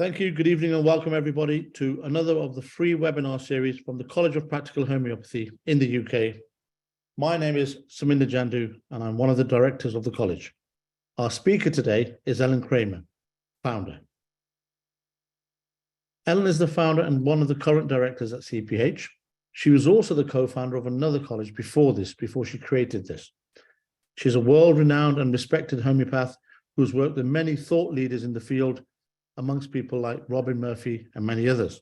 Thank you. Good evening and welcome everybody to another of the free webinar series from the College of Practical Homeopathy in the UK. My name is Saminda Jandu and I'm one of the directors of the college. Our speaker today is Ellen Kramer, founder. Ellen is the founder and one of the current directors at CPH. She was also the co-founder of another college before she created this. She's a world-renowned and respected homeopath who's worked with many thought leaders in the field, amongst people like Robin Murphy and many others.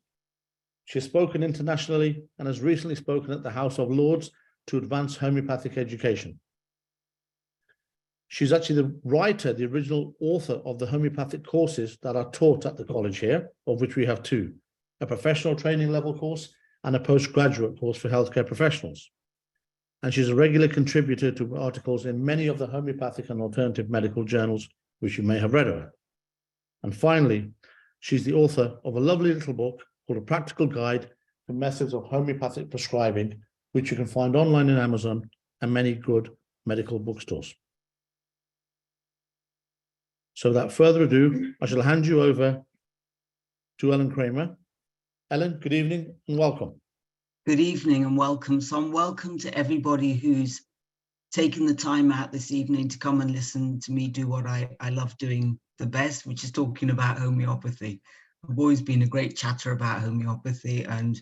She has spoken internationally and has recently spoken at the House of Lords to advance homeopathic education. She's actually the writer, the original author of the homeopathic courses that are taught at the college here, of which we have two, a professional training level course and a postgraduate course for healthcare professionals. And she's a regular contributor to articles in many of the homeopathic and alternative medical journals, which you may have read of. And finally, she's the author of a lovely little book called A Practical Guide to Methods of Homeopathic Prescribing, which you can find online in Amazon and many good medical bookstores. So without further ado, I shall hand you over to Ellen Kramer. Ellen, good evening and welcome. Good evening and welcome. So welcome to everybody who's taken the time out this evening to come and listen to me do what I love doing the best, which is talking about homeopathy. I've always been a great chatter about homeopathy, and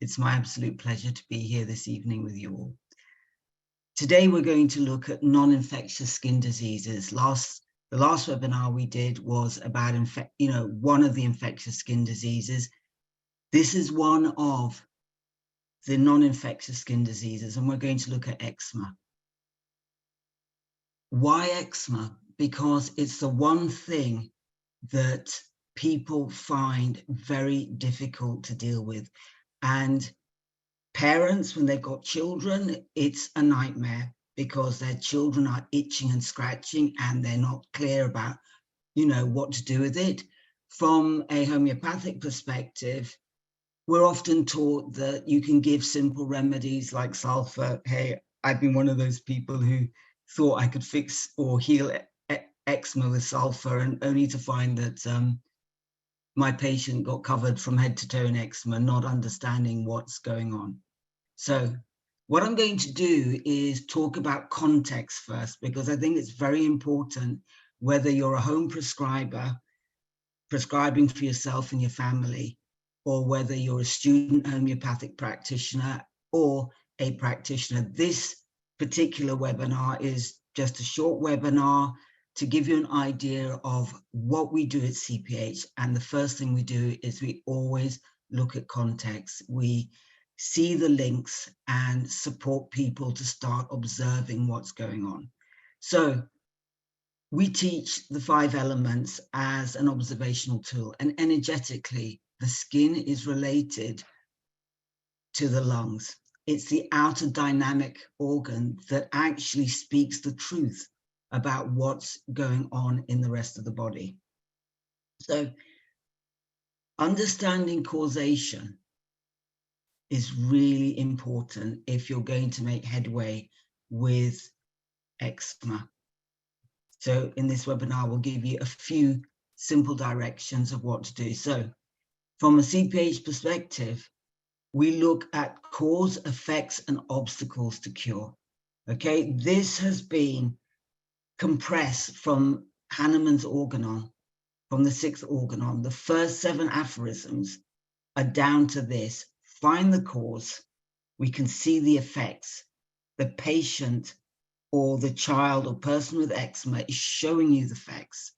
it's my absolute pleasure to be here this evening with you all. Today we're going to look at non-infectious skin diseases. The last webinar we did was about one of the infectious skin diseases. This is one of the non-infectious skin diseases, and we're going to look at eczema. Why eczema? Because it's the one thing that people find very difficult to deal with. And parents, when they've got children, it's a nightmare because their children are itching and scratching and they're not clear about, what to do with it. From a homeopathic perspective, we're often taught that you can give simple remedies like sulfur. Hey, I've been one of those people who thought I could fix or heal eczema with sulfur, and only to find that my patient got covered from head to toe in eczema, not understanding what's going on. So what I'm going to do is talk about context first, because I think it's very important, whether you're a home prescriber, prescribing for yourself and your family, or whether you're a student homeopathic practitioner or a practitioner. This particular webinar is just a short webinar to give you an idea of what we do at CPH. And the first thing we do is we always look at context. We see the links and support people to start observing what's going on. So we teach the 5 elements as an observational tool, and energetically, the skin is related to the lungs. It's the outer dynamic organ that actually speaks the truth about what's going on in the rest of the body. So understanding causation is really important if you're going to make headway with eczema. So in this webinar, we'll give you a few simple directions of what to do. So from a CPH perspective, we look at cause, effects, and obstacles to cure. Okay, this has been compressed from Hahnemann's organon, from the 6th organon. The first 7 aphorisms are down to this: find the cause, we can see the effects. The patient or the child or person with eczema is showing you the effects.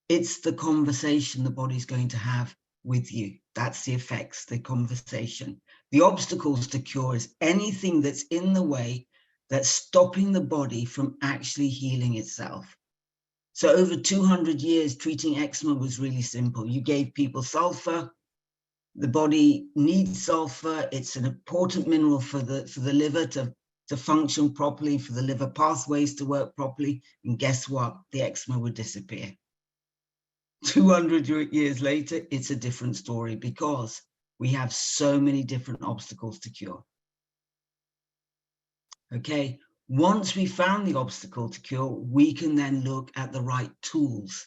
It's the conversation the body's going to have with you. That's the effects, the conversation. The obstacles to cure is anything that's in the way that's stopping the body from actually healing itself. So over 200 years, treating eczema was really simple. You gave people sulfur. The body needs sulfur. It's an important mineral for the liver to function properly, for the liver pathways to work properly. And guess what? The eczema would disappear. 200 years later, it's a different story because we have so many different obstacles to cure. Okay, once we found the obstacle to cure, we can then look at the right tools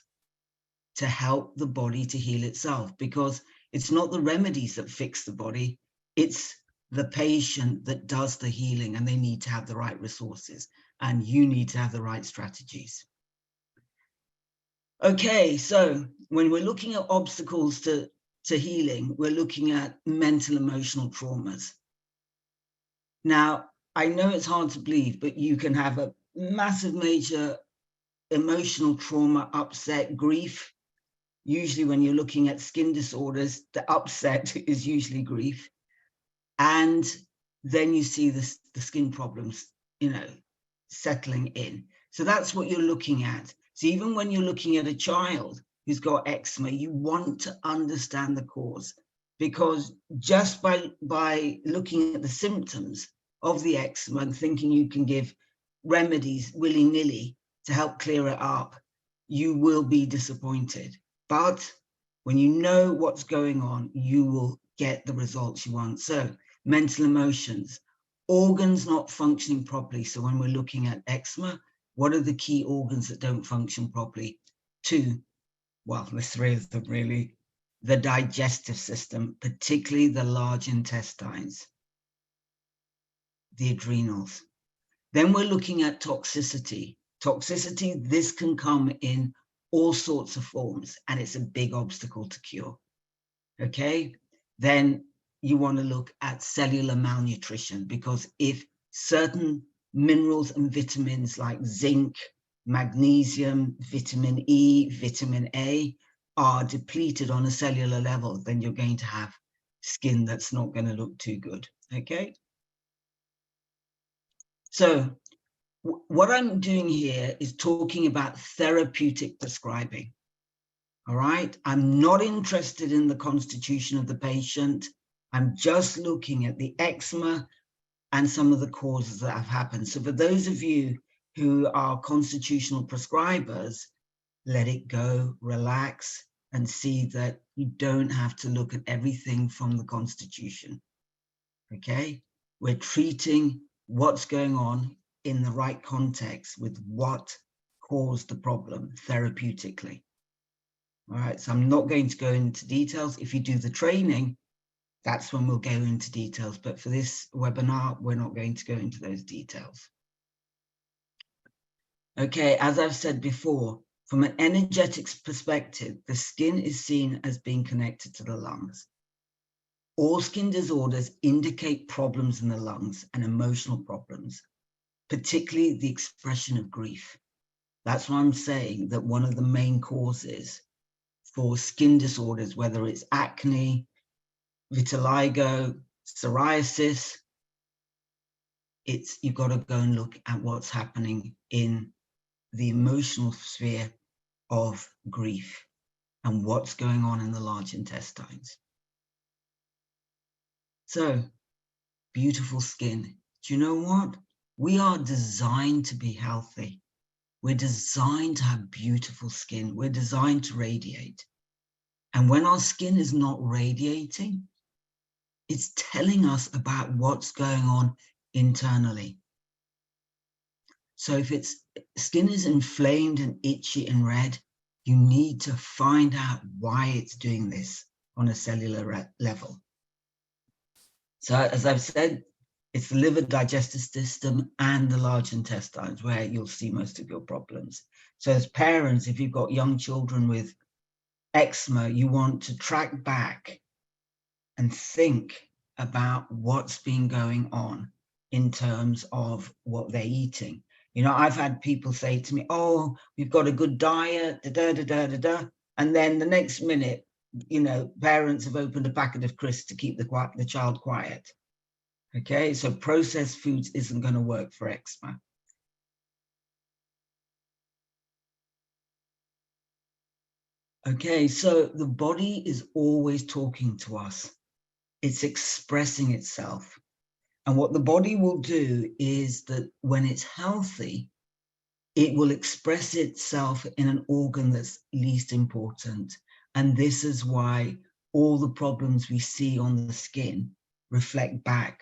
to help the body to heal itself, because it's not the remedies that fix the body, it's the patient that does the healing, and they need to have the right resources, and you need to have the right strategies. Okay, so when we're looking at obstacles to healing, we're looking at mental emotional traumas. Now, I know it's hard to believe, but you can have a massive major emotional trauma, upset, grief. Usually when you're looking at skin disorders, the upset is usually grief. And then you see the skin problems, settling in. So that's what you're looking at. So even when you're looking at a child who's got eczema, you want to understand the cause, because just by looking at the symptoms of the eczema and thinking you can give remedies willy-nilly to help clear it up, you will be disappointed. But when you know what's going on, you will get the results you want. So mental emotions, organs not functioning properly. So when we're looking at eczema, what are the key organs that don't function properly? Two, well, there's three of them really. The digestive system, particularly the large intestines, the adrenals. Then we're looking at toxicity. Toxicity, this can come in all sorts of forms, and it's a big obstacle to cure. Okay, then you want to look at cellular malnutrition, because if certain minerals and vitamins like zinc, magnesium, vitamin E, vitamin A are depleted on a cellular level, then you're going to have skin that's not going to look too good. Okay, so what I'm doing here is talking about therapeutic prescribing. All right, I'm not interested in the constitution of the patient. I'm just looking at the eczema and some of the causes that have happened. So for those of you who are constitutional prescribers, let it go, relax, and see that you don't have to look at everything from the constitution. Okay, we're treating what's going on in the right context with what caused the problem therapeutically. All right, so I'm not going to go into details. If you do the training, that's when we'll go into details. But for this webinar, we're not going to go into those details. Okay, as I've said before, from an energetics perspective, the skin is seen as being connected to the lungs. All skin disorders indicate problems in the lungs and emotional problems, particularly the expression of grief. That's why I'm saying that one of the main causes for skin disorders, whether it's acne, vitiligo, psoriasis, you've got to go and look at what's happening in the emotional sphere of grief and what's going on in the large intestines. So, beautiful skin. Do you know what? We are designed to be healthy. We're designed to have beautiful skin. We're designed to radiate. And when our skin is not radiating, it's telling us about what's going on internally. So if skin is inflamed and itchy and red, you need to find out why it's doing this on a cellular level. So as I've said, it's the liver, digestive system, and the large intestines where you'll see most of your problems. So as parents, if you've got young children with eczema, you want to track back and think about what's been going on in terms of what they're eating. I've had people say to me, oh, we've got a good diet, and then the next minute, parents have opened a packet of crisps to keep the child quiet. Okay, so processed foods isn't going to work for eczema. Okay, so the body is always talking to us. It's expressing itself. And what the body will do is that when it's healthy, it will express itself in an organ that's least important. And this is why all the problems we see on the skin reflect back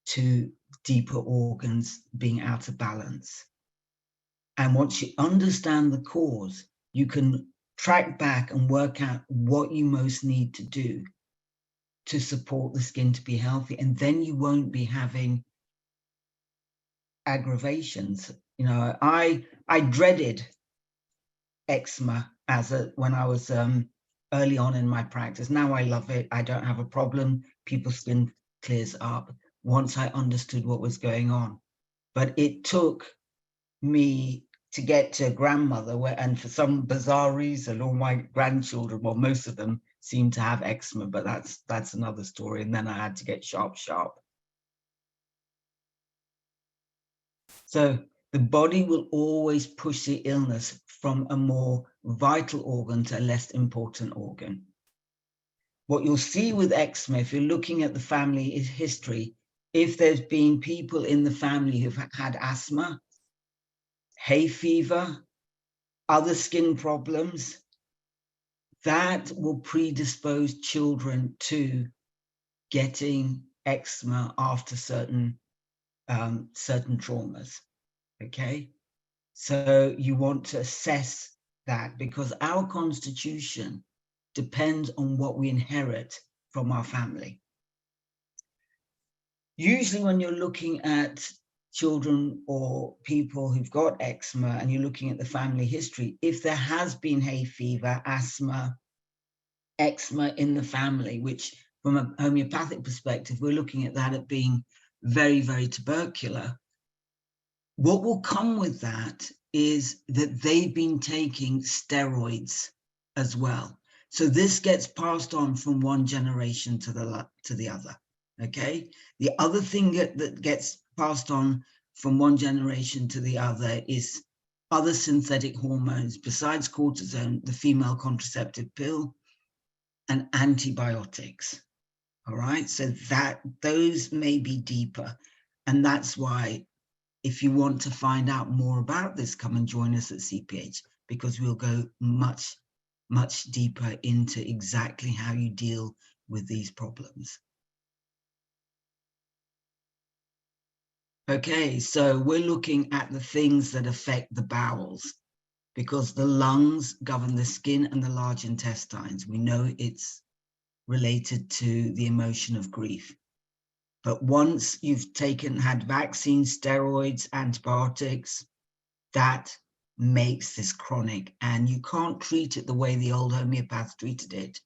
to deeper organs being out of balance. And once you understand the cause, you can track back and work out what you most need to do to support the skin to be healthy, and then you won't be having aggravations. You know, I dreaded eczema when I was early on in my practice. Now I love it. I don't have a problem. People's skin clears up once I understood what was going on. But it took me to get to a grandmother and for some bizarre reason, all my grandchildren, well, most of them seem to have eczema, but that's another story. And then I had to get sharp. So the body will always push the illness from a more vital organ to a less important organ. What you'll see with eczema, if you're looking at the family history, if there's been people in the family who've had asthma, hay fever, other skin problems, that will predispose children to getting eczema after certain traumas. Okay, so you want to assess that, because our constitution depends on what we inherit from our family. Usually when you're looking at children or people who've got eczema and you're looking at the family history, if there has been hay fever, asthma, eczema in the family, which from a homeopathic perspective, we're looking at that at being very, very tubercular, what will come with that is that they've been taking steroids as well. So this gets passed on from one generation to the other, okay? The other thing that gets passed on from one generation to the other is other synthetic hormones besides cortisone, the female contraceptive pill, and antibiotics, all right? So those may be deeper, and that's why if you want to find out more about this, come and join us at CPH, because we'll go much, much deeper into exactly how you deal with these problems. Okay, so we're looking at the things that affect the bowels, because the lungs govern the skin and the large intestines. We know it's related to the emotion of grief. But once you've had vaccines, steroids, antibiotics, that makes this chronic, and you can't treat it the way the old homeopaths treated it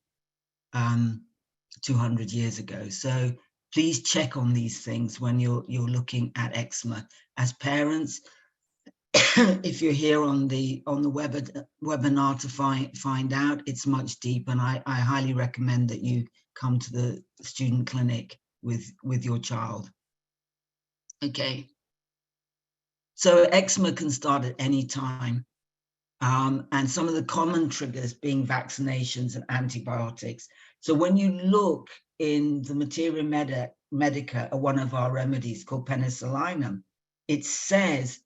200 years ago. So please check on these things when you're looking at eczema. As parents, if you're here on the webinar to find out, it's much deeper, and I highly recommend that you come to the student clinic with your child. Okay. So eczema can start at any time. And some of the common triggers being vaccinations and antibiotics. So when you look in the Materia Medica, one of our remedies called penicillinum, it says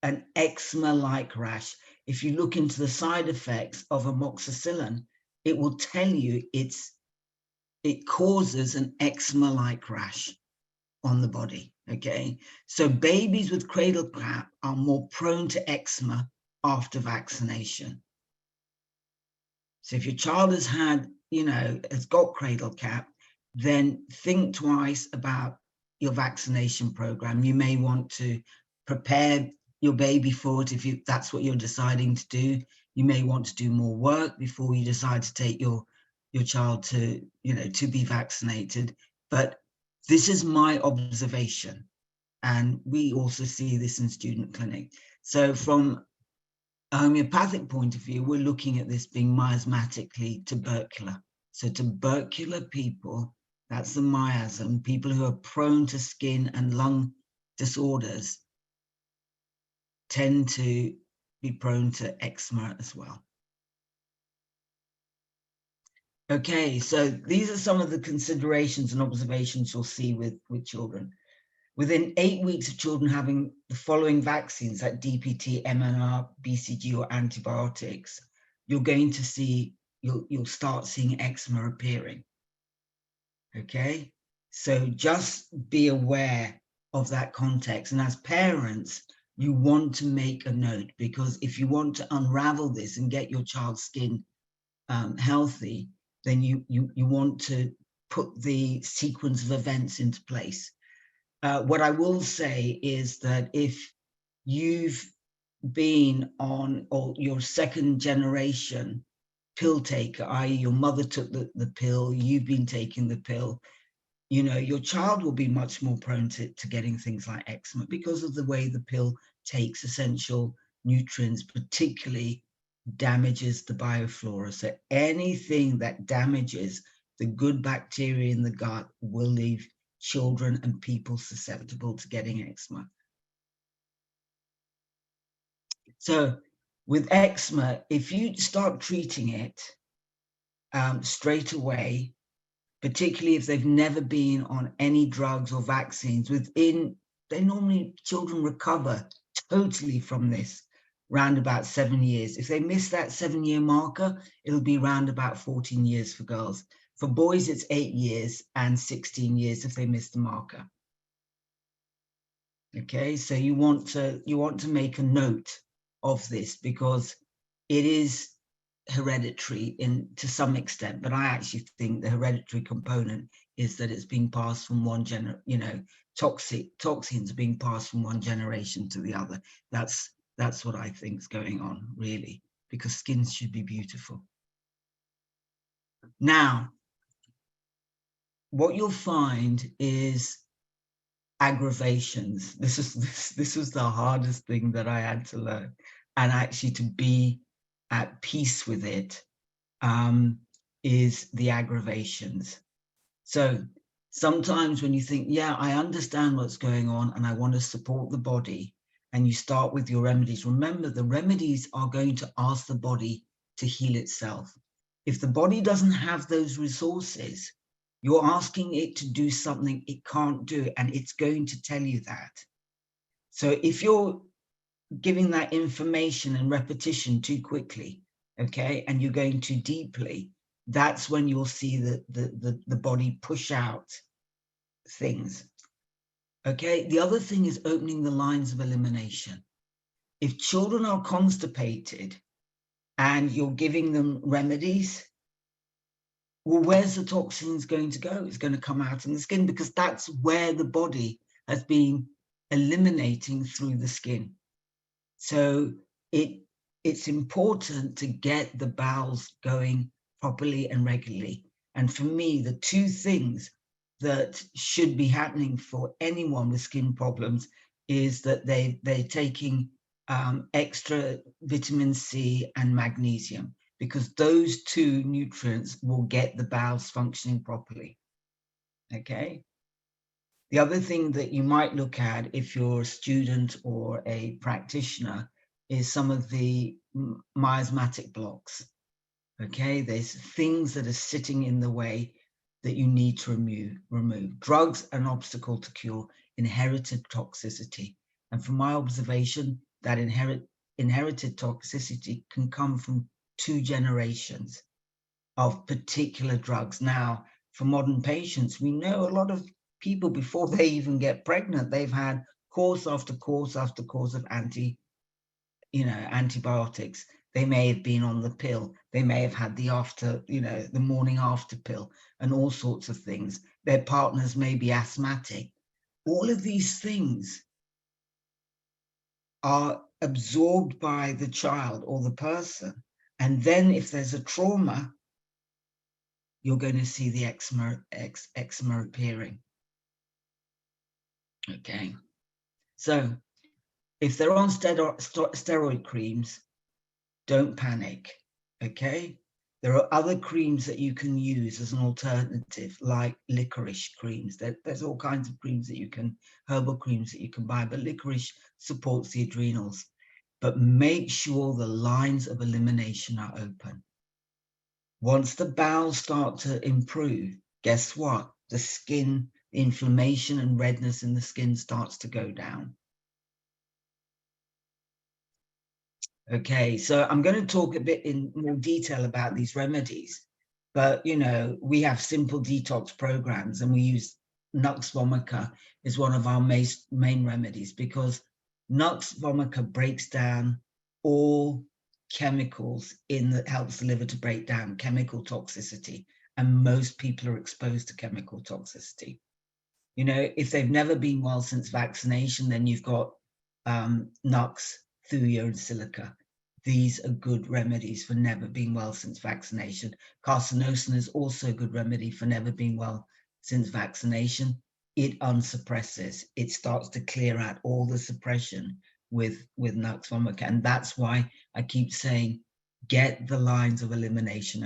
an eczema-like rash. If you look into the side effects of amoxicillin, it will tell you it causes an eczema-like rash on the body, okay? So babies with cradle cap are more prone to eczema after vaccination. So if your child has got cradle cap, then think twice about your vaccination program. You may want to prepare your baby for it if that's what you're deciding to do. You may want to do more work before you decide to take your child to be vaccinated. But this is my observation, and we also see this in student clinic. So from a homeopathic point of view, we're looking at this being miasmatically tubercular. So tubercular people, that's the miasm, people who are prone to skin and lung disorders tend to be prone to eczema as well. Okay, so these are some of the considerations and observations you'll see with children. Within 8 weeks of children having the following vaccines like DPT, MMR, BCG, or antibiotics, you're going to see, you'll start seeing eczema appearing. Okay, so just be aware of that context. And as parents, you want to make a note, because if you want to unravel this and get your child's skin healthy, then you want to put the sequence of events into place. What I will say is that if you've been on, or your second generation pill taker, i.e. your mother took the pill, you've been taking the pill, you know, your child will be much more prone to getting things like eczema because of the way the pill takes essential nutrients, particularly damages the bioflora. So anything that damages the good bacteria in the gut will leave children and people susceptible to getting eczema. So with eczema, if you start treating it straight away, particularly if they've never been on any drugs or vaccines, children recover totally from this round about 7 years. If they miss that 7-year marker, it'll be round about 14 years for girls. For boys, it's 8 years and 16 years if they miss the marker. Okay, so you want to make a note of this, because it is hereditary to some extent, but I actually think the hereditary component is that it's being passed from one toxins are being passed from one generation to the other. That's what I think is going on, really, because skin should be beautiful. Now, what you'll find is aggravations. This was the hardest thing that I had to learn, and actually to be at peace with it, is the aggravations. So sometimes when you think, yeah, I understand what's going on and I want to support the body, and you start with your remedies, remember the remedies are going to ask the body to heal itself. If the body doesn't have those resources, you're asking it to do something it can't do, and it's going to tell you that. So if you're giving that information and repetition too quickly, okay, and you're going too deeply, that's when you'll see the body push out things. Okay, the other thing is opening the lines of elimination. If children are constipated and you're giving them remedies, well, where's the toxins going to go? It's going to come out in the skin, because that's where the body has been eliminating through the skin. So it's important to get the bowels going properly and regularly. And for me, the two things that should be happening for anyone with skin problems is that they're taking extra vitamin C and magnesium, because those two nutrients will get the bowels functioning properly. Okay. The other thing that you might look at if you're a student or a practitioner is some of the miasmatic blocks. Okay, there's things that are sitting in the way that you need to remove. Drugs are an obstacle to cure inherited toxicity. And from my observation, that inherited toxicity can come from 2 generations of particular drugs. Now, for modern patients, we know a lot of people, before they even get pregnant, they've had course after course after course of antibiotics. They may have been on the pill. They may have had the morning after pill and all sorts of things. Their partners may be asthmatic. All of these things are absorbed by the child or the person. And then if there's a trauma, you're going to see the eczema appearing. Okay. So if they're on steroid creams, don't panic, okay? There are other creams that you can use as an alternative, like licorice creams. There's all kinds of creams herbal creams that you can buy, but licorice supports the adrenals. But make sure the lines of elimination are open. Once the bowels start to improve, guess what? The skin, the inflammation and redness in the skin starts to go down. Okay, so I'm going to talk a bit in more detail about these remedies, but we have simple detox programs, and we use Nux vomica is one of our main remedies, because Nux vomica breaks down all chemicals helps the liver to break down chemical toxicity. And most people are exposed to chemical toxicity. You know, if they've never been well since vaccination, then you've got Nux, Thuja, and Silica. These are good remedies for never being well since vaccination. Carcinosin is also a good remedy for never being well since vaccination. It unsuppresses. It starts to clear out all the suppression with Nux vomica. And that's why I keep saying, get the lines of elimination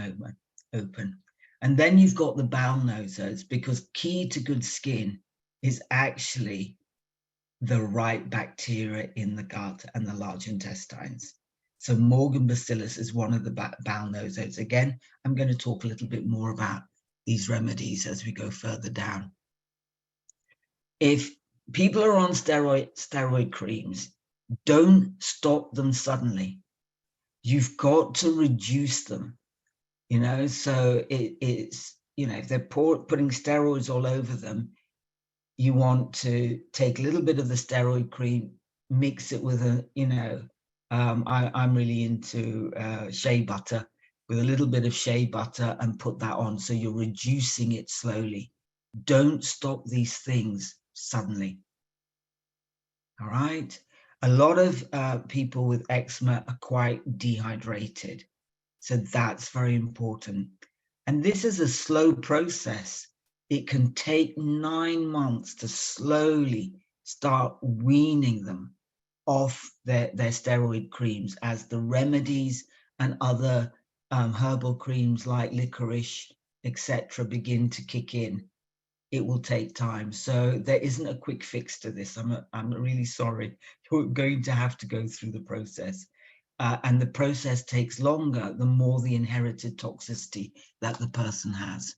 open. And then you've got the bowel nosodes, because key to good skin is actually the right bacteria in the gut and the large intestines. So Morgan bacillus is one of the bowel nosodes. Again, I'm going to talk a little bit more about these remedies as we go further down. If people are on steroid creams, don't stop them suddenly. You've got to reduce them. You know, so it's, you know, if they're putting steroids all over them, you want to take a little bit of the steroid cream, mix it with a, you know, I'm really into shea butter, with a little bit of shea butter, and put that on. So you're reducing it slowly. Don't stop these things suddenly. All right. A lot of people with eczema are quite dehydrated. So that's very important. And this is a slow process. It can take 9 months to slowly start weaning them off their steroid creams, as the remedies and other herbal creams like licorice, etc., begin to kick in. It will take time. So there isn't a quick fix to this. I'm really sorry. You're going to have to go through the process. And the process takes longer the more the inherited toxicity that the person has.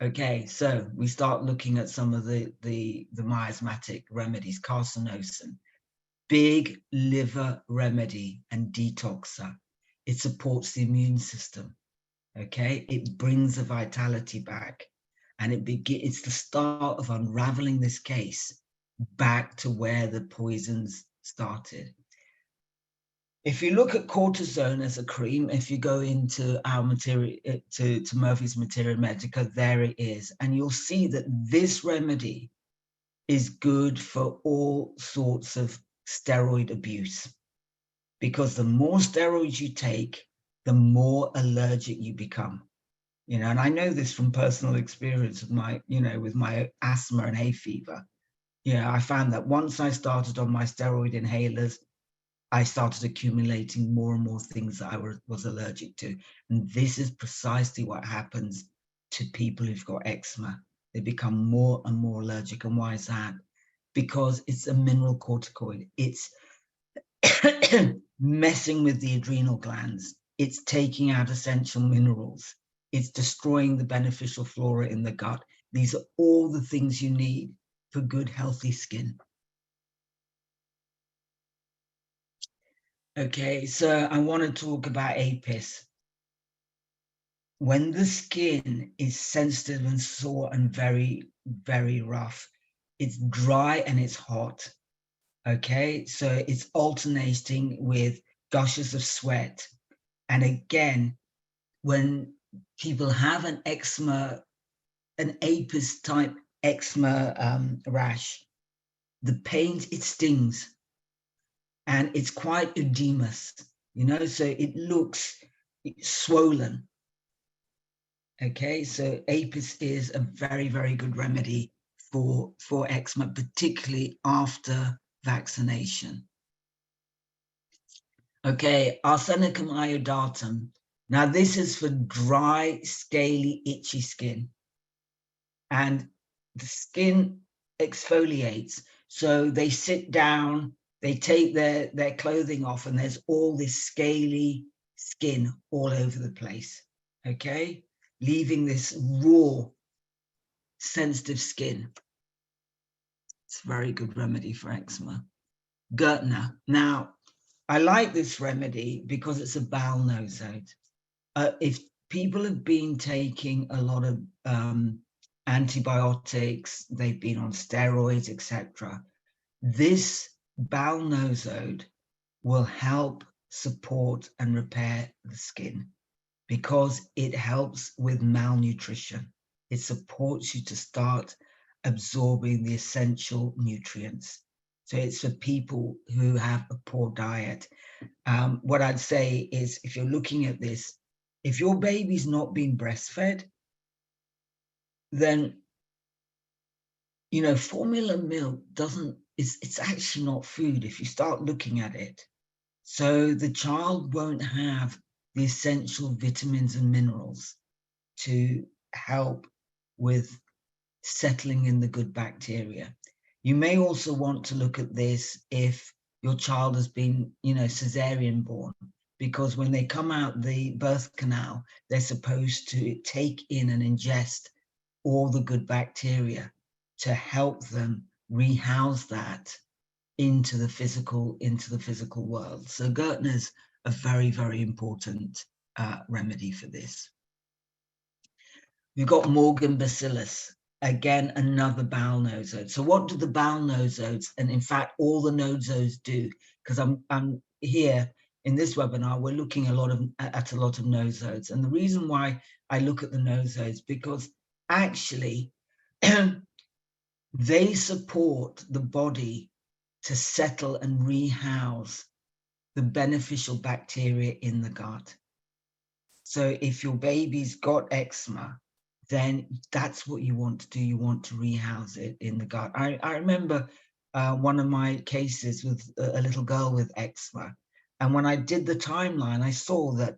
Okay, so we start looking at some of the miasmatic remedies. Carcinosin, big liver remedy and detoxer. It supports the immune system. Okay, it brings the vitality back, and it's the start of unraveling this case back to where the poisons started. If you look at cortisone as a cream, if you go into our material, to Murphy's Materia Medica, there it is. And you'll see that this remedy is good for all sorts of steroid abuse, because the more steroids you take, the more allergic you become. You know, and I know this from personal experience with my, you know, with my asthma and hay fever. Yeah, I found that once I started on my steroid inhalers, I started accumulating more and more things that I was allergic to. And this is precisely what happens to people who've got eczema. They become more and more allergic. And why is that? Because it's a mineral corticoid. It's messing with the adrenal glands. It's taking out essential minerals. It's destroying the beneficial flora in the gut. These are all the things you need for good, healthy skin. Okay, so I want to talk about apis. When the skin is sensitive and sore and very, very rough, it's dry and it's hot. Okay, so it's alternating with gushes of sweat. And again, when people have an eczema, an apis type eczema rash, the pain, it stings. And it's quite edematous, you know, so it looks swollen. Okay, so apis is a very, very good remedy for eczema, particularly after vaccination. Okay, Arsenicum iodatum. Now this is for dry, scaly, itchy skin. And the skin exfoliates. So they sit down, they take their clothing off, and there's all this scaly skin all over the place, okay? Leaving this raw, sensitive skin. It's a very good remedy for eczema. Gertner. Now, I like this remedy because it's a bowel nosode. If people have been taking a lot of antibiotics, they've been on steroids, etc., This bowel nosode will help support and repair the skin because it helps with malnutrition. It supports you to start absorbing the essential nutrients. So it's for people who have a poor diet. What I'd say is, if you're looking at this, if your baby's not being breastfed, then, you know, formula milk it's actually not food if you start looking at it. So the child won't have the essential vitamins and minerals to help with settling in the good bacteria. You may also want to look at this if your child has been, you know, cesarean born, because when they come out the birth canal, they're supposed to take in and ingest all the good bacteria to help them rehouse that into the physical world. So Gertner's a very, very important remedy for this. We've got Morgan bacillus, again, another bowel nosode. So what do the bowel nosodes, and in fact, all the nosodes do, because I'm here in this webinar, we're looking at a lot of nosodes. And the reason why I look at the nosodes, because actually they support the body to settle and rehouse the beneficial bacteria in the gut. So if your baby's got eczema, then that's what you want to do. You want to rehouse it in the gut. I remember one of my cases with a little girl with eczema. And when I did the timeline, I saw that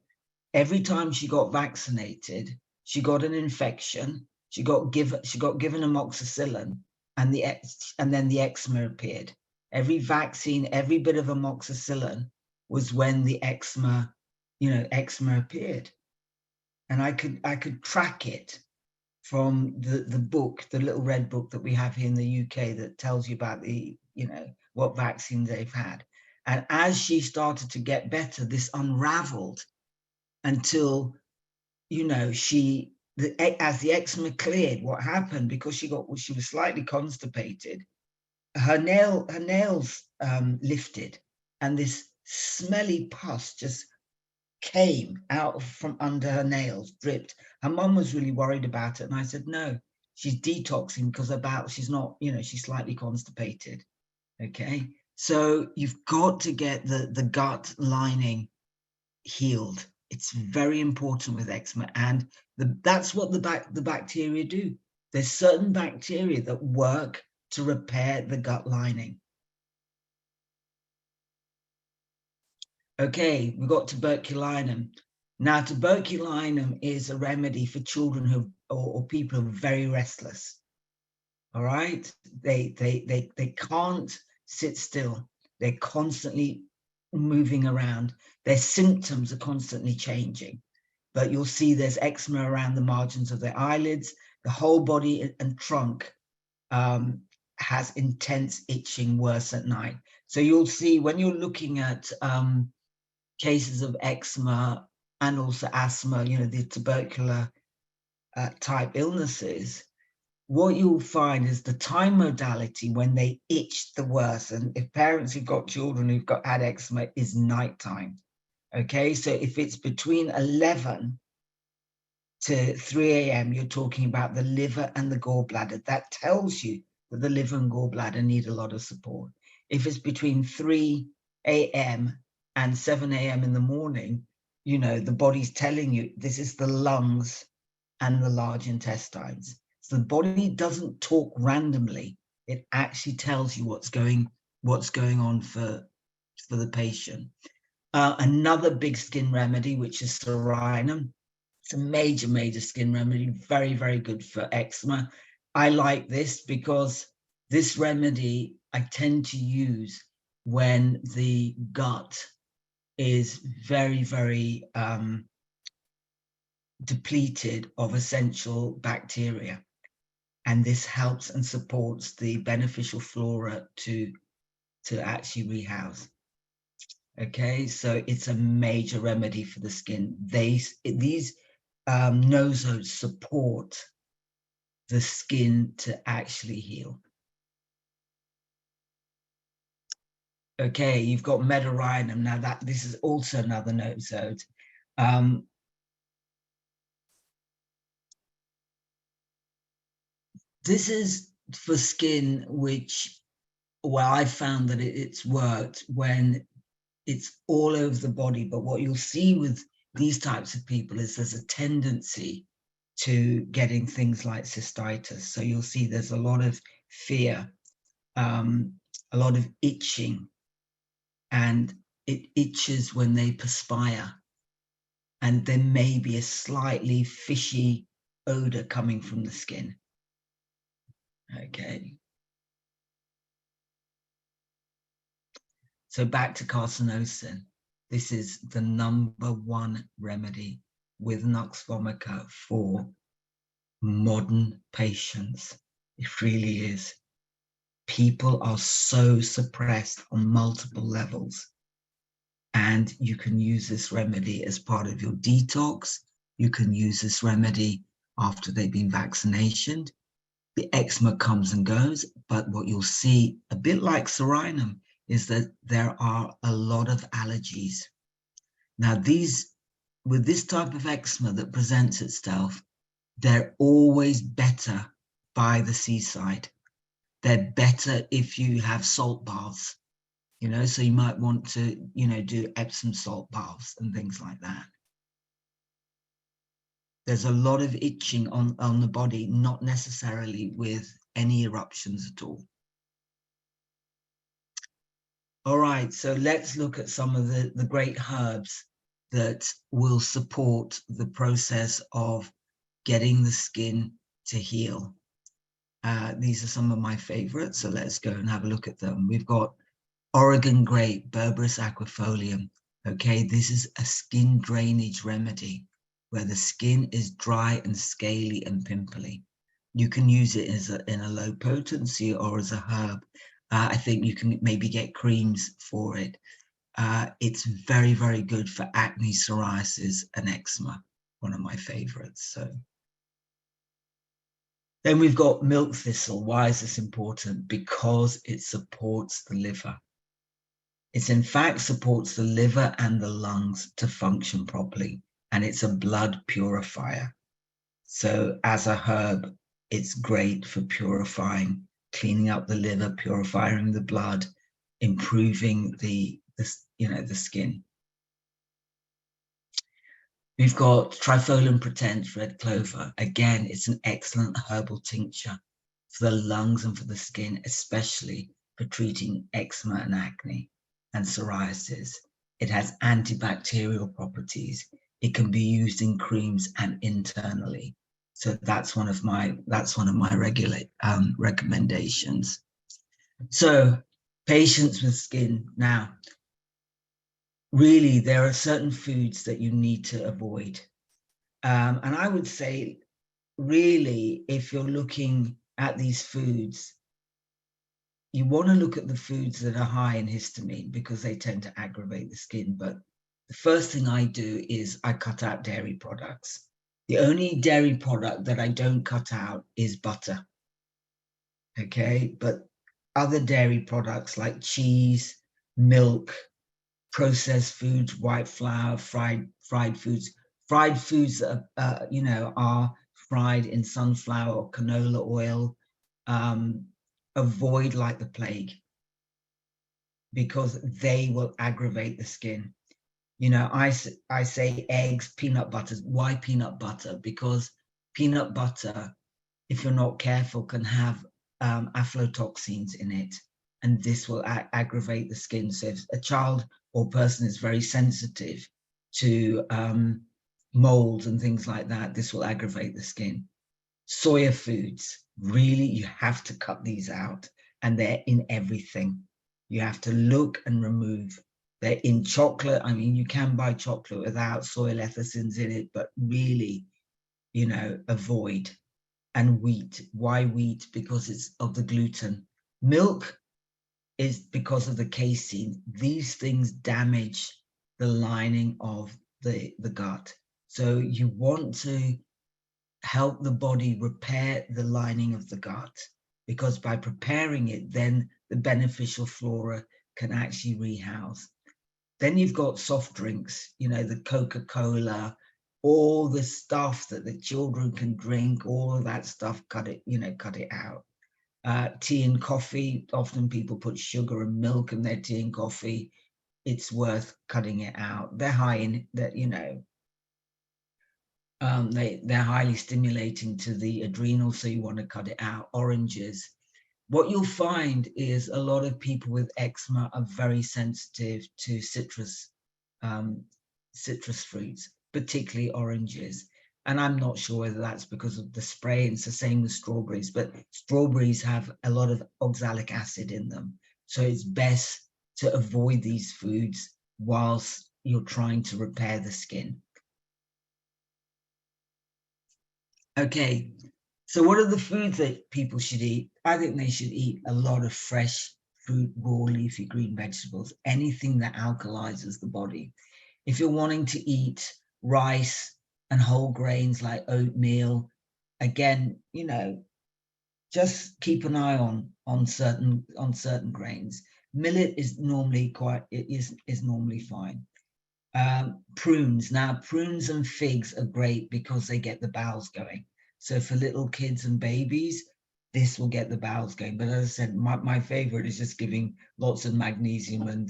every time she got vaccinated, she got an infection, she got given amoxicillin, and then the eczema appeared. Every vaccine, every bit of amoxicillin was when the eczema appeared. And I could track it from the book, the little red book that we have here in the UK that tells you about what vaccines they've had. And as she started to get better, this unraveled until, as the eczema cleared, what happened, because she was slightly constipated, her nails lifted, and this smelly pus just came out from under her nails, dripped. Her mum was really worried about it, and I said, no, she's detoxing because she's not, she's slightly constipated. Okay, so you've got to get the gut lining healed. It's very important with eczema, and that's what the bacteria do. There's certain bacteria that work to repair the gut lining. Okay, we've got tuberculinum. Now, tuberculinum is a remedy for children or people who are very restless. All right, they can't sit still. They're constantly moving around. Their symptoms are constantly changing. But you'll see there's eczema around the margins of their eyelids. The whole body and trunk has intense itching, worse at night. So you'll see when you're looking at cases of eczema and also asthma, the tubercular type illnesses, what you'll find is the time modality when they itch the worst, and if parents who've got children who've had eczema, is nighttime. Okay, so if it's between 11 to 3 a.m., you're talking about the liver and the gallbladder. That tells you that the liver and gallbladder need a lot of support. If it's between 3 a.m. and 7 a.m. in the morning, the body's telling you this is the lungs and the large intestines. So the body doesn't talk randomly. It actually tells you what's going on for the patient. Another big skin remedy, which is Serinum. It's a major, major skin remedy, very, very good for eczema. I like this because this remedy I tend to use when the gut is very, very depleted of essential bacteria. And this helps and supports the beneficial flora to actually rehouse. Okay, so it's a major remedy for the skin. These nosodes support the skin to actually heal. Okay, you've got medarrhinum. Now this is also another nosode. This is for skin, which, well, I found that it's worked when it's all over the body. But what you'll see with these types of people is there's a tendency to getting things like cystitis. So you'll see there's a lot of fear, a lot of itching, and it itches when they perspire. And there may be a slightly fishy odor coming from the skin. Okay. So back to carcinosin. This is the #1 remedy with Nux vomica for modern patients. It really is. People are so suppressed on multiple levels. And you can use this remedy as part of your detox. You can use this remedy after they've been vaccinated. The eczema comes and goes, but what you'll see, a bit like psoriasis, is that there are a lot of allergies. Now, with this type of eczema that presents itself, they're always better by the seaside. They're better if you have salt baths, so you might want to, do Epsom salt baths and things like that. There's a lot of itching on the body, not necessarily with any eruptions at all. All right, so let's look at some of the great herbs that will support the process of getting the skin to heal. These are some of my favorites, so let's go and have a look at them. We've got Oregon grape, Berberis aquifolium. Okay, this is a skin drainage remedy where the skin is dry and scaly and pimply. You can use it in a low potency or as a herb. I think you can maybe get creams for it. It's very, very good for acne, psoriasis, and eczema. One of my favorites. So then we've got milk thistle. Why is this important? Because it supports the liver. It in fact supports the liver and the lungs to function properly, and it's a blood purifier. So as a herb, it's great for purifying, cleaning up the liver, purifying the blood, improving the skin. We've got Trifolium potens, red clover. Again, it's an excellent herbal tincture for the lungs and for the skin, especially for treating eczema and acne and psoriasis. It has antibacterial properties. It can be used in creams and internally. So that's one of my regular recommendations. So patients with skin. Now, really, there are certain foods that you need to avoid. And I would say, really, if you're looking at these foods, you want to look at the foods that are high in histamine because they tend to aggravate the skin. But the first thing I do is I cut out dairy products. The only dairy product that I don't cut out is butter. Okay, but other dairy products like cheese, milk, processed foods, white flour, fried foods that are fried in sunflower or canola oil, avoid like the plague, because they will aggravate the skin. I say eggs, peanut butter. Why peanut butter? Because peanut butter, if you're not careful, can have aflatoxins in it, and this will aggravate the skin. So if a child or person is very sensitive to mold and things like that, this will aggravate the skin. Soya foods, really, you have to cut these out, and they're in everything. You have to look and remove. They're in chocolate. I mean, you can buy chocolate without soy lecithins in it, but really, avoid. And wheat. Why wheat? Because it's of the gluten. Milk is because of the casein. These things damage the lining of the gut. So you want to help the body repair the lining of the gut, because by preparing it, then the beneficial flora can actually rehouse. Then you've got soft drinks, you know, the Coca-Cola, all the stuff that the children can drink, all of that stuff, cut it out. Tea and coffee, often people put sugar and milk in their tea and coffee. It's worth cutting it out. They're high in that, you know, they're highly stimulating to the adrenal, so you want to cut it out. Oranges. What you'll find is a lot of people with eczema are very sensitive to citrus fruits, particularly oranges. And I'm not sure whether that's because of the spray. It's the same with strawberries, but strawberries have a lot of oxalic acid in them. So it's best to avoid these foods whilst you're trying to repair the skin. Okay, so what are the foods that people should eat? I think they should eat a lot of fresh fruit, raw, leafy green vegetables, anything that alkalizes the body. If you're wanting to eat rice and whole grains like oatmeal, again, you know, just keep an eye on certain grains. Millet is normally normally fine. Prunes. Now, prunes and figs are great because they get the bowels going. So for little kids and babies, this will get the bowels going. But as I said, my favorite is just giving lots of magnesium and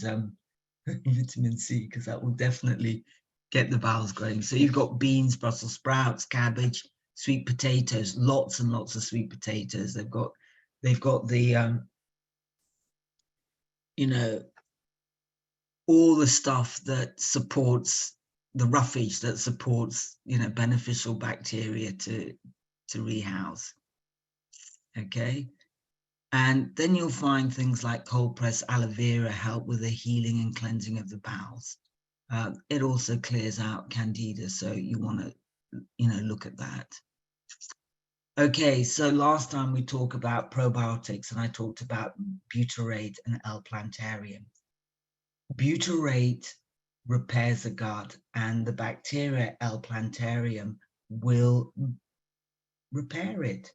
vitamin C, because that will definitely get the bowels going. So you've got beans, Brussels sprouts, cabbage, sweet potatoes, lots and lots of sweet potatoes. They've got the you know, all the stuff that supports the roughage, that supports, you know, beneficial bacteria to rehouse. Okay. And then you'll find things like cold pressed aloe vera help with the healing and cleansing of the bowels. It also clears out candida, so you want to, you know, look at that. Okay, so last time we talked about probiotics, and I talked about butyrate and L-plantarum. Butyrate repairs the gut, and the bacteria L-plantarum will repair it.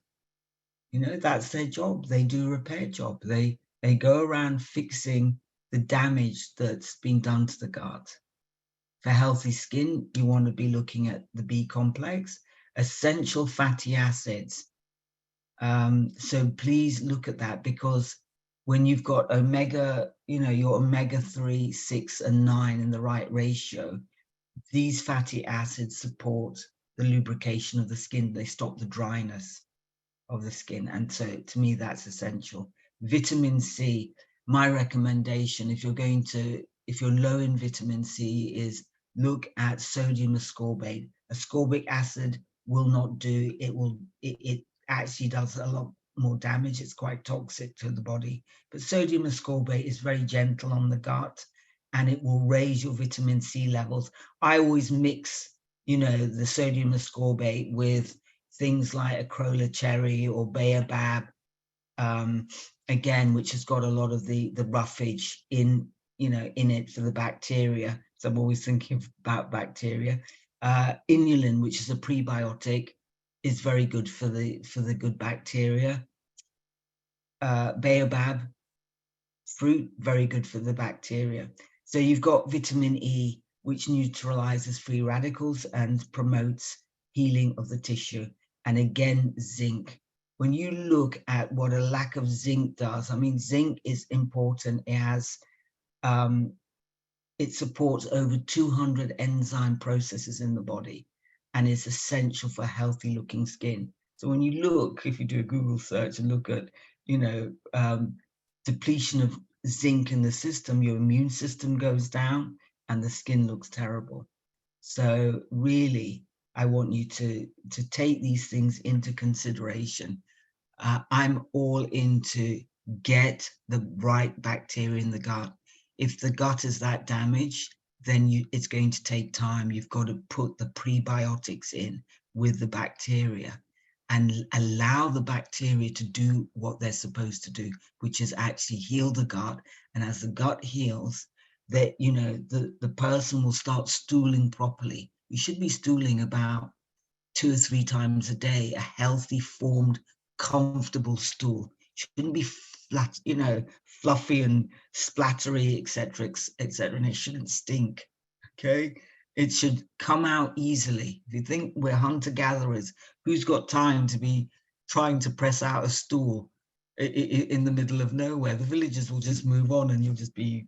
You know, that's their job. They do a repair job. They go around fixing the damage that's been done to the gut. For healthy skin, you want to be looking at the B complex, essential fatty acids. So please look at that, because when you've got omega, you know, your omega-3, 6, and 9 in the right ratio, these fatty acids support the lubrication of the skin. They stop the dryness of the skin. And so to me, that's essential. Vitamin C, my recommendation, if you're low in vitamin C, is look at sodium ascorbate. Ascorbic acid will not do, it actually does a lot more damage. It's quite toxic to the body. But sodium ascorbate is very gentle on the gut, and it will raise your vitamin C levels. I always mix, you know, the sodium ascorbate with things like acrola cherry or baobab, again, which has got a lot of the roughage in it for the bacteria. So I'm always thinking about bacteria. Inulin, which is a prebiotic, is very good for the good bacteria. Baobab fruit, very good for the bacteria. So you've got vitamin E, which neutralizes free radicals and promotes healing of the tissue. And again, zinc. When you look at what a lack of zinc does, I mean, zinc is important. It has, it supports over 200 enzyme processes in the body, and is essential for healthy looking skin. So when you look, if you do a Google search and look at, you know, depletion of zinc in the system, your immune system goes down and the skin looks terrible. So really, I want you to take these things into consideration. I'm all into get the right bacteria in the gut. If the gut is that damaged, then it's going to take time. You've got to put the prebiotics in with the bacteria and allow the bacteria to do what they're supposed to do, which is actually heal the gut. And as the gut heals, that, you know, the person will start stooling properly. You should be stooling about 2 or 3 times a day, a healthy, formed, comfortable stool. Shouldn't be fluffy and splattery, etc., etc., and it shouldn't stink. Okay, it should come out easily. If you think we're hunter-gatherers, who's got time to be trying to press out a stool in the middle of nowhere? The villagers will just move on, and you'll just be,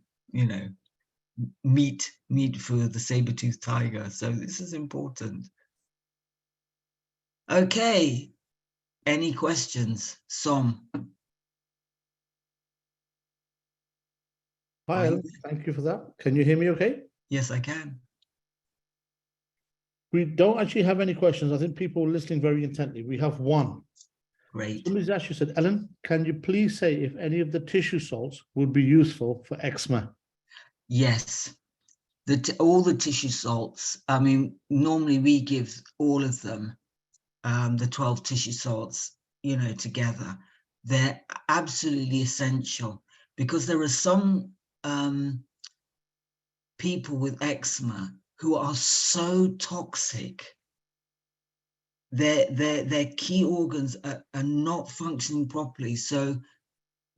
meat for the saber-toothed tiger. So this is important. Okay, any questions? Som? Hi, Ellen. Thank you for that. Can you hear me okay? Yes, I can. We don't actually have any questions. I think people are listening very intently. We have one. Great. Somebody's actually said, Ellen, can you please say if any of the tissue salts would be useful for eczema? Yes. All the tissue salts, I mean, normally we give all of them, the 12 tissue salts, together. They're absolutely essential, because there are some people with eczema who are so toxic. Their key organs are not functioning properly. So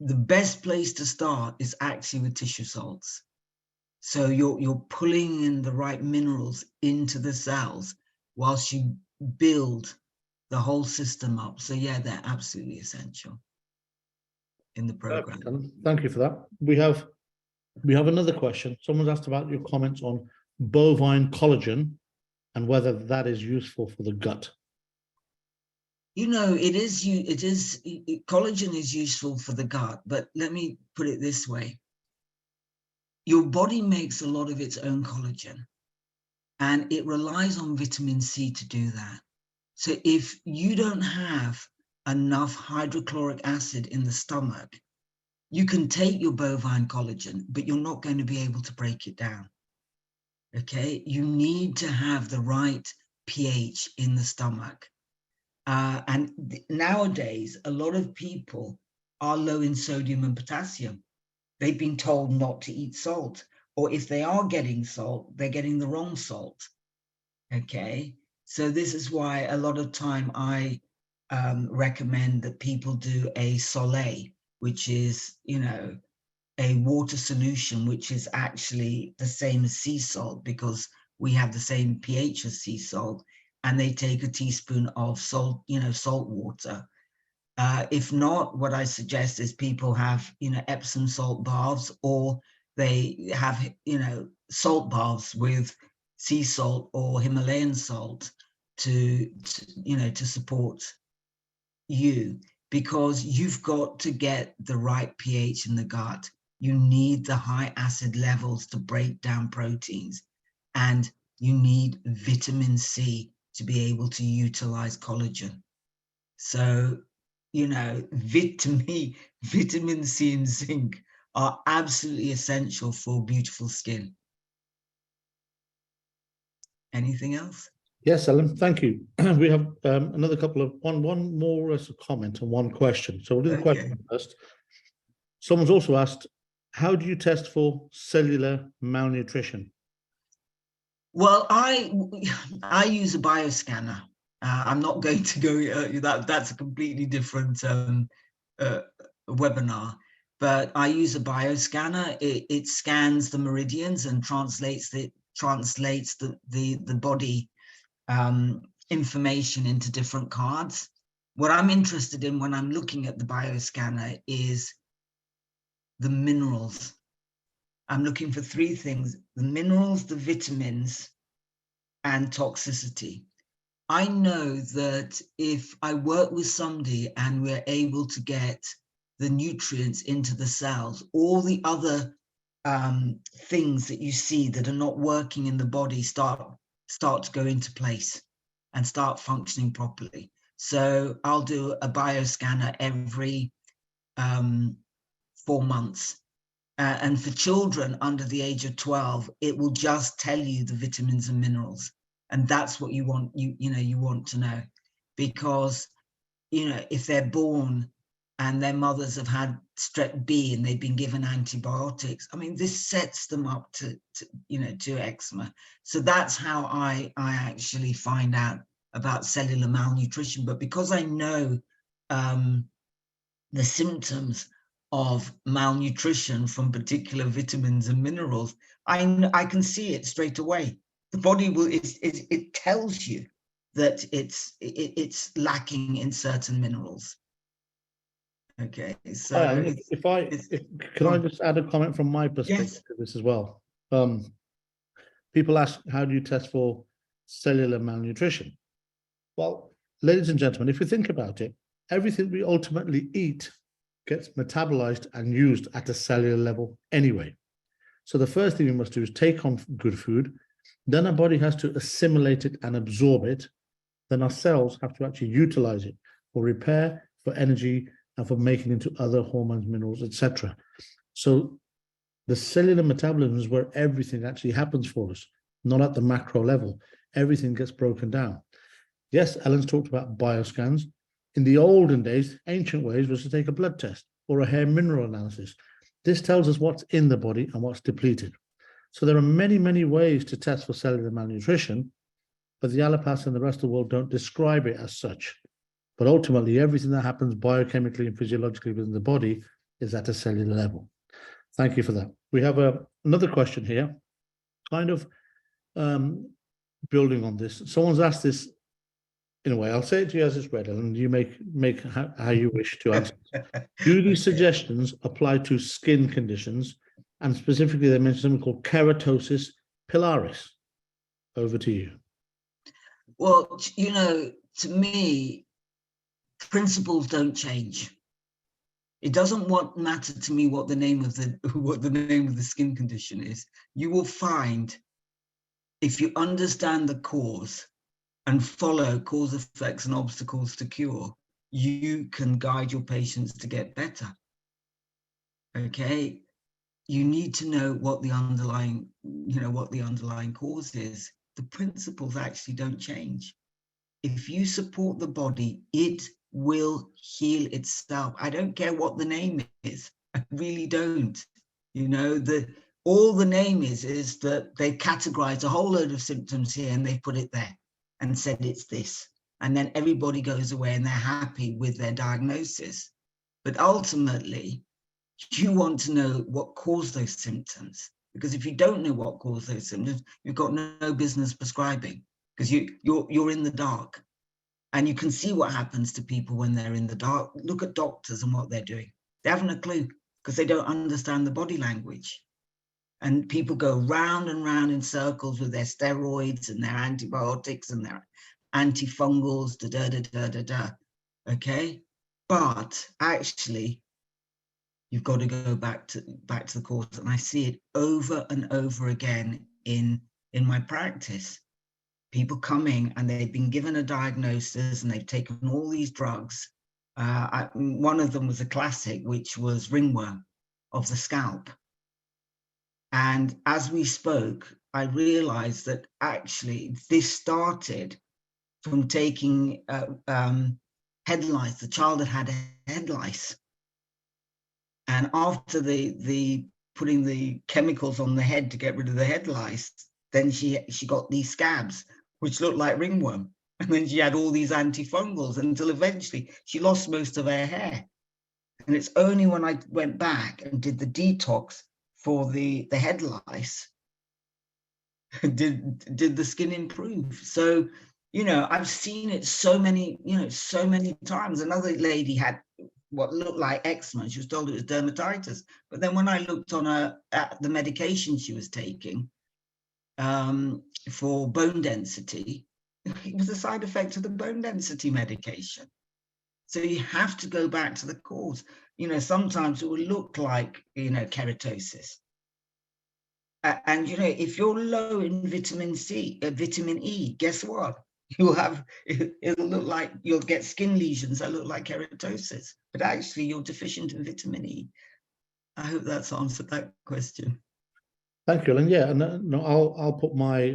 the best place to start is actually with tissue salts. So you're pulling in the right minerals into the cells whilst you build the whole system up. So yeah, they're absolutely essential in the program. Perfect. Thank you for that. We have another question. Someone's asked about your comments on bovine collagen and whether that is useful for the gut. Collagen is useful for the gut, but let me put it this way. Your body makes a lot of its own collagen, and it relies on vitamin C to do that. So if you don't have enough hydrochloric acid in the stomach, you can take your bovine collagen, but you're not going to be able to break it down. Okay, you need to have the right pH in the stomach. Nowadays, a lot of people are low in sodium and potassium. They've been told not to eat salt, or if they are getting salt, they're getting the wrong salt. Okay, so this is why a lot of time I recommend that people do a Soleil, which is, a water solution, which is actually the same as sea salt, because we have the same pH as sea salt, and they take a teaspoon of salt, salt water. If not, what I suggest is people have, Epsom salt baths, or they have, salt baths with sea salt or Himalayan salt to support you, because you've got to get the right pH in the gut. You need the high acid levels to break down proteins, and you need vitamin C to be able to utilize collagen. So, vitamin C and zinc are absolutely essential for beautiful skin. Anything else? Yes, Ellen, thank you. We have another couple of one more as a comment and one question. So we'll do the question first. Someone's also asked, how do you test for cellular malnutrition? Well, I use a bioscanner. I'm not going to go, that's a completely different webinar, but I use a bioscanner. It scans the meridians and translates the body information into different cards. What I'm interested in when I'm looking at the bioscanner is the minerals. I'm looking for three things: the minerals, the vitamins, and toxicity. I know that if I work with somebody and we're able to get the nutrients into the cells, all the other things that you see that are not working in the body start to go into place and start functioning properly. So I'll do a bioscanner every 4 months. And for children under the age of 12, it will just tell you the vitamins and minerals. And that's what you want, you want to know, because, if they're born and their mothers have had strep B and they've been given antibiotics, I mean, this sets them up to eczema. So that's how I actually find out about cellular malnutrition. But because I know the symptoms of malnutrition from particular vitamins and minerals, I can see it straight away. The body will, it tells you that it's lacking in certain minerals. Okay, so Alan, can I just add a comment from my perspective yes. to this as well? People ask, how do you test for cellular malnutrition? Well, ladies and gentlemen, if we think about it, everything we ultimately eat gets metabolized and used at a cellular level anyway. So the first thing we must do is take on good food, then our body has to assimilate it and absorb it, then our cells have to actually utilize it for repair, for energy, and for making into other hormones, minerals, etc. So the cellular metabolism is where everything actually happens for us, not at the macro level. Everything gets broken down. Yes, Ellen's talked about bioscans. In the olden days, ancient ways was to take a blood test or a hair mineral analysis. This tells us what's in the body and what's depleted. So there are many, many ways to test for cellular malnutrition, but the allopaths and the rest of the world don't describe it as such. But ultimately, everything that happens biochemically and physiologically within the body is at a cellular level. Thank you for that. We have another question here, kind of building on this. Someone's asked this in a way. I'll say it to you as it's read, and you make how you wish to answer. Do these suggestions apply to skin conditions? And specifically, they mentioned something called keratosis pilaris. Over to you. Well, you know, to me, principles don't change. It doesn't matter to me what the name of the skin condition is. You will find, if you understand the cause and follow cause, effects, and obstacles to cure, you can guide your patients to get better. Okay, you need to know what the underlying cause is. The principles actually don't change. If you support the body, it will heal itself. I don't care what the name is. I really don't. You know, all the name is that they've categorized a whole load of symptoms here and they put it there and said it's this. And then everybody goes away and they're happy with their diagnosis. But ultimately, you want to know what caused those symptoms. Because if you don't know what caused those symptoms, you've got no business prescribing, because you're in the dark. And you can see what happens to people when they're in the dark. Look at doctors and what they're doing. They haven't a clue because they don't understand the body language. And people go round and round in circles with their steroids and their antibiotics and their antifungals, okay? But actually, you've got to go back to the course. And I see it over and over again in my practice. People coming and they've been given a diagnosis and they've taken all these drugs. One of them was a classic, which was ringworm of the scalp. And as we spoke, I realized that actually this started from taking head lice. The child had head lice. And after the putting the chemicals on the head to get rid of the head lice, then she got these scabs, which looked like ringworm. And then she had all these antifungals until eventually she lost most of her hair. And it's only when I went back and did the detox for the head lice did the skin improve. So, you know, I've seen it so many times. Another lady had what looked like eczema. She was told it was dermatitis. But then when I looked on at the medication she was taking for bone density, it was a side effect of the bone density medication. So you have to go back to the cause. You know, sometimes it will look like, you know, keratosis. And, you know, if you're low in vitamin E, guess what? It'll look like you'll get skin lesions that look like keratosis, but actually you're deficient in vitamin E. I hope that's answered that question. Thank you, and yeah, and no, I'll put my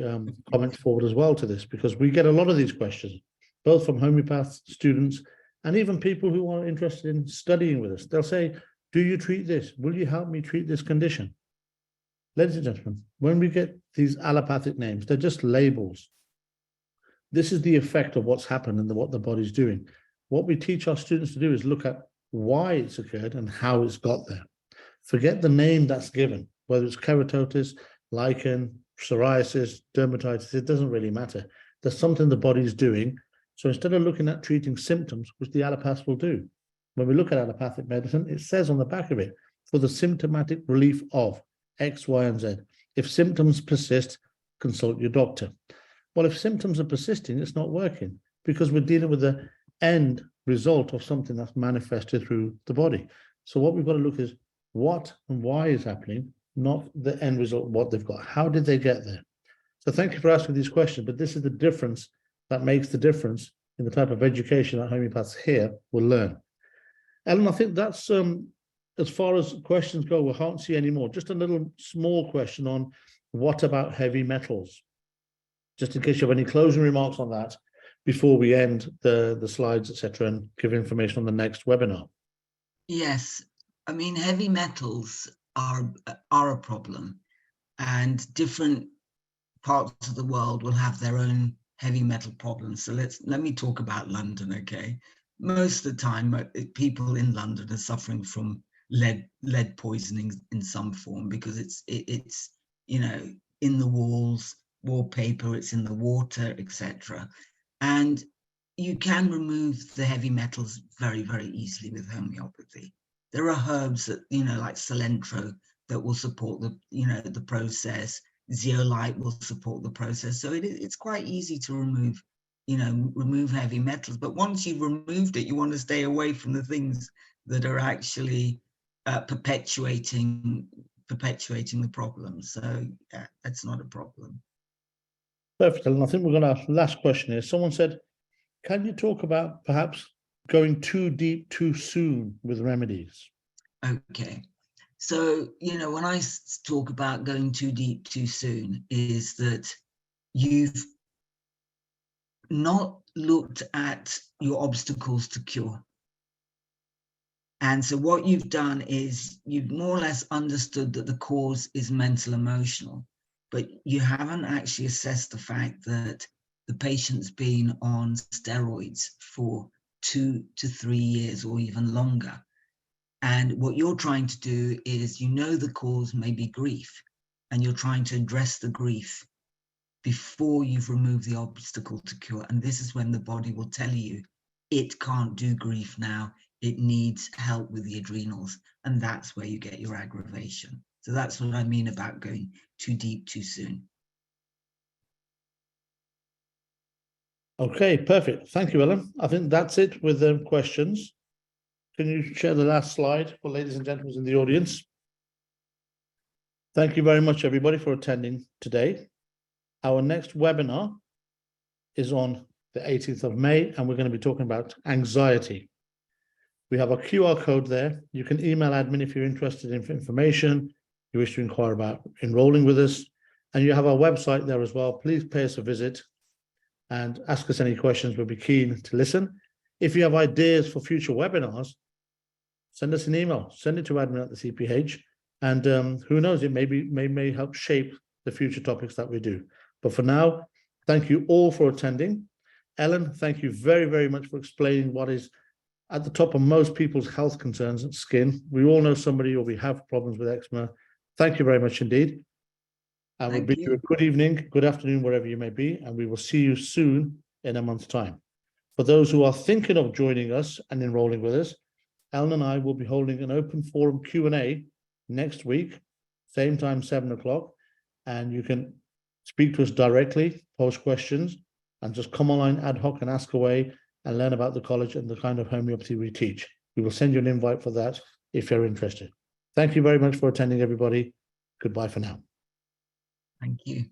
comments forward as well to this, because we get a lot of these questions, both from homeopaths, students, and even people who are interested in studying with us. They'll say, do you treat this? Will you help me treat this condition? Ladies and gentlemen, when we get these allopathic names, they're just labels. This is the effect of what's happened and what the body's doing. What we teach our students to do is look at why it's occurred and how it's got there. Forget the name that's given, whether it's keratosis, lichen, psoriasis, dermatitis, it doesn't really matter. There's something the body's doing. So instead of looking at treating symptoms, which the allopaths will do, when we look at allopathic medicine, it says on the back of it, for the symptomatic relief of X, Y, and Z. If symptoms persist, consult your doctor. Well, if symptoms are persisting, it's not working because we're dealing with the end result of something that's manifested through the body. So what we've got to look is what and why is happening, not the end result, what they've got. How did they get there? So thank you for asking these questions, but this is the difference that makes the difference in the type of education that homeopaths here will learn. Ellen, I think that's as far as questions go, we can't see any more. Just a little small question on what about heavy metals? Just in case you have any closing remarks on that before we end the slides, etc., and give information on the next webinar. Yes, I mean, heavy metals are a problem, and different parts of the world will have their own heavy metal problems. So let me talk about London, okay? Most of the time, people in London are suffering from lead poisoning in some form because it's you know, in the walls, wallpaper, it's in the water, etc. And you can remove the heavy metals very, very easily with homeopathy. There are herbs that, you know, like cilantro, that will support the, you know, the process. Zeolite will support the process. So it's quite easy to remove, you know, remove heavy metals. But once you've removed it, you want to stay away from the things that are actually perpetuating the problem. So yeah, that's not a problem. Perfect. And I think we're going to last question here. Someone said, can you talk about perhaps going too deep too soon with remedies? Okay. So, you know, when I talk about going too deep too soon, is that you've not looked at your obstacles to cure. And so what you've done is you've more or less understood that the cause is mental emotional, but you haven't actually assessed the fact that the patient's been on steroids for 2 to 3 years or even longer. And what you're trying to do is, you know, the cause may be grief, and you're trying to address the grief before you've removed the obstacle to cure. And this is when the body will tell you it can't do grief now. It needs help with the adrenals. And that's where you get your aggravation. So that's what I mean about going too deep too soon. Okay, perfect. Thank you, Ellen. I think that's it with the questions. Can you share the last slide for ladies and gentlemen in the audience? Thank you very much, everybody, for attending today. Our next webinar is on the 18th of May, and we're going to be talking about anxiety. We have a QR code there. You can email admin if you're interested in information, you wish to inquire about enrolling with us, and you have our website there as well. Please pay us a visit and ask us any questions. We'll be keen to listen. If you have ideas for future webinars, send us an email, send it to admin@the.CPH, and who knows, it may help shape the future topics that we do. But for now, thank you all for attending. Ellen, thank you very, very much for explaining what is at the top of most people's health concerns, skin. We all know somebody, or we have problems with eczema. Thank you very much indeed. And we'll bid you a good evening, good afternoon, wherever you may be, and we will see you soon in a month's time. For those who are thinking of joining us and enrolling with us, Ellen and I will be holding an open forum Q&A next week, same time, 7 o'clock, and you can speak to us directly, post questions, and just come online ad hoc and ask away and learn about the college and the kind of homeopathy we teach. We will send you an invite for that if you're interested. Thank you very much for attending, everybody. Goodbye for now. Thank you.